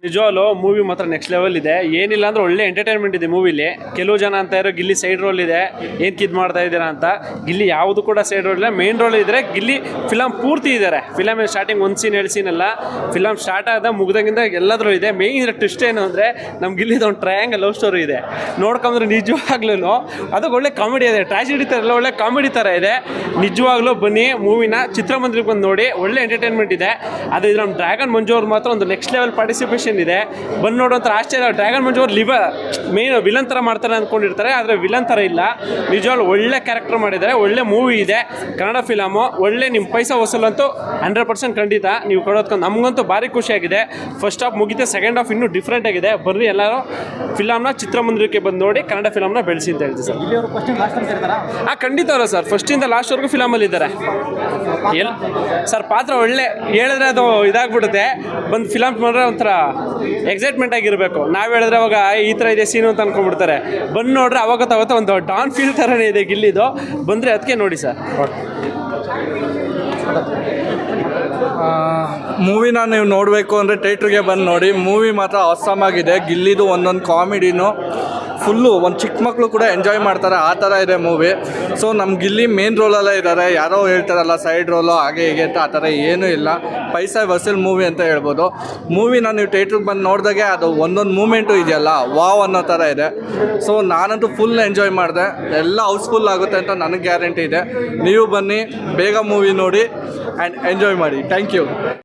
ನಿಜವಾಗ್ಲೂ ಮೂವಿ ಮಾತ್ರ next level ಇದೆ. ಏನಿಲ್ಲ ಅಂದ್ರೆ ಒಳ್ಳೆ ಎಂಟರ್ಟೈನ್ಮೆಂಟ್ ಇದೆ ಮೂವಿಲಿ. ಕೆಲವು ಜನ ಅಂತ ಇರೋ ಗಿಲ್ಲಿ ಸೈಡ್ ರೋಲ್ ಇದೆ, ಏನು ಕಿದ್ ಮಾಡ್ತಾ ಇದ್ದೀರಾ ಅಂತ. ಗಿಲ್ಲಿ ಯಾವುದು ಕೂಡ ಸೈಡ್ ರೋಲ್ ಇಲ್ಲ, ಮೇನ್ ರೋಲ್ ಇದ್ರೆ ಗಿಲ್ಲಿ ಫಿಲಮ್ ಪೂರ್ತಿ ಇದ್ದಾರೆ. ಫಿಲಮ್ ಸ್ಟಾರ್ಟಿಂಗ್ ಒಂದು ಸೀನ್ 2 ಸೀನ್ ಅಲ್ಲ, ಫಿಲಮ್ ಸ್ಟಾರ್ಟ್ ಆದ ಮುಗ್ದಾಗಿಂದ ಎಲ್ಲಾದ್ರೂ ಇದೆ. ಮೇನ್ ಟ್ವಿಸ್ಟ್ ಏನು ಅಂದರೆ ನಮ್ಮ ಗಿಲ್ಲಿದ ಒಂದು ಟ್ರಯಾಂಗಲ್ ಲವ್ ಸ್ಟೋರಿ ಇದೆ. ನೋಡ್ಕೊಂಡ್ರೆ ನಿಜವಾಗ್ಲೂ ಅದು ಒಳ್ಳೆ ಕಾಮಿಡಿ ಇದೆ. ಟ್ರಾಜಿಡಿ ಥರ ಎಲ್ಲ ಒಳ್ಳೆ ಕಾಮಿಡಿ ಥರ ಇದೆ. ನಿಜವಾಗ್ಲೂ ಬನ್ನಿ ಮೂವಿನ ಚಿತ್ರಮಂದಿರಕ್ಕೆ ಬಂದು ನೋಡಿ, ಒಳ್ಳೆ ಎಂಟರ್ಟೈನ್ಮೆಂಟ್ ಇದೆ. ಅದು ಇದು ನಮ್ಮ ಡ್ರ್ಯಾಗನ್ ಮಂಜು ಅವ್ರು ಮಾತ್ರ ಒಂದು ನೆಕ್ಸ್ಟ್ ಲೆವೆಲ್ ಪಾರ್ಟಿಸಿಪೇಷನ್ ಇದೆ. ಬಂದು ನೋಡುವಂಥ ಆಶ್ಚರ್ಯ. ಡ್ರ್ಯಾಗನ್ ಮಂಜು ಅವ್ರು ಮೇನ್ ವಿಲನ್ ಥರ ಮಾಡ್ತಾರೆ ಅಂದ್ಕೊಂಡಿರ್ತಾರೆ, ಆದರೆ ವಿಲನ್ ಥರ ಇಲ್ಲ. ನಿಜವಾಗ್ಲೂ ಒಳ್ಳೆ ಕ್ಯಾರೆಕ್ಟರ್ ಮಾಡಿದ್ದಾರೆ. ಒಳ್ಳೆ ಮೂವಿ ಇದೆ, ಕನ್ನಡ ಫಿಲಮು. ಒಳ್ಳೆ ನಿಮ್ಮ ಪೈಸಾ ವಸೂಲಂತೂ 100% ಖಂಡಿತ ನೀವು ಕೊಡೋದ್ಕೊಂಡು ನಮಗಂತೂ ಭಾರಿ ಖುಷಿಯಾಗಿದೆ. ಫಸ್ಟ್ ಹಾಫ್ ಮುಗಿತೆ, ಸೆಕೆಂಡ್ ಹಾಫ್ ಇನ್ನೂ ಡಿಫ್ರೆಂಟ್ ಆಗಿದೆ. ಬರ್ರಿ ಎಲ್ಲರೂ ಫಿಲಮ್ನ ಚಿತ್ರಮಂದಿರಕ್ಕೆ ಬಂದು ನೋಡಿ, ಕನ್ನಡ ಫಿಲಮ್ನ ಬೆಳೆಸಿ ಅಂತ ಹೇಳ್ತೀವಿ ಸರ್. ಖಂಡಿತ ಅವರ ಸರ್, ಫಸ್ಟಿಂದ ಲಾಸ್ಟ್ವರೆಗೂ ಫಿಲಮಲ್ಲಿ ಇದ್ದಾರೆ. ಸರ್ ಪಾತ್ರ ಒಳ್ಳೆ ಹೇಳಿದ್ರೆ ಅದು ಇದಾಗ್ಬಿಡುತ್ತೆ. ಬಂದು ಫಿಲಮ್ ಮಾಡಿದ್ರೆ ಒಂಥರ ಎಕ್ಸೈಟ್ಮೆಂಟ್ ಆಗಿರಬೇಕು. ನಾವು ಹೇಳಿದ್ರೆ ಅವಾಗ ಈ ಥರ ಇದೆ ಸೀನು ಅಂತ ಅನ್ಕೊಂಡ್ಬಿಡ್ತಾರೆ. ಬಂದು ನೋಡ್ರೆ ಅವಾಗ ಒಂದು ಡಾನ್ ಫೀಲ್ ಥರನೇ ಇದೆ ಗಿಲ್ಲಿದು. ಬಂದರೆ ಅದಕ್ಕೆ ನೋಡಿ ಸರ್. ಮೂವಿನ ನೀವು ನೋಡಬೇಕು ಅಂದರೆ ಥಿಯೇಟ್ರಿಗೆ ಬಂದು ನೋಡಿ. ಮೂವಿ ಮಾತ್ರ ಆಸಮ್ ಆಗಿದೆ. ಗಿಲ್ಲಿದು ಒಂದೊಂದು ಕಾಮಿಡಿನೂ ಫುಲ್ಲು ಒಂದು ಚಿಕ್ಕ ಮಕ್ಕಳು ಕೂಡ ಎಂಜಾಯ್ ಮಾಡ್ತಾರೆ, ಆ ಥರ ಇದೆ ಮೂವಿ. ಸೊ ನಮ್ಮ ಗಿಲ್ಲಿ ಮೇನ್ ರೋಲಲ್ಲೇ ಇದ್ದಾರೆ. ಯಾರೋ ಹೇಳ್ತಾರಲ್ಲ ಸೈಡ್ ರೋಲು ಹಾಗೆ ಹೀಗೆ ಅಂತ, ಆ ಥರ ಏನೂ ಇಲ್ಲ. ಪೈಸಾ ವಸೂಲ್ ಮೂವಿ ಅಂತ ಹೇಳ್ಬೋದು. ಮೂವಿನ ನೀವು ಥಿಯೇಟ್ರಿಗೆ ಬಂದು ನೋಡಿದಾಗೆ ಅದು ಒಂದೊಂದು ಮೂಮೆಂಟು ಇದೆಯಲ್ಲ, ವಾವ್ ಅನ್ನೋ ಥರ ಇದೆ. ಸೊ ನಾನಂತೂ ಫುಲ್ ಎಂಜಾಯ್ ಮಾಡಿದೆ. ಎಲ್ಲ ಹೌಸ್ಫುಲ್ ಆಗುತ್ತೆ ಅಂತ ನನಗೆ ಗ್ಯಾರಂಟಿ ಇದೆ. ನೀವು ಬನ್ನಿ, ಬೇಗ ಮೂವಿ ನೋಡಿ ಆ್ಯಂಡ್ ಎಂಜಾಯ್ ಮಾಡಿ. Thank you.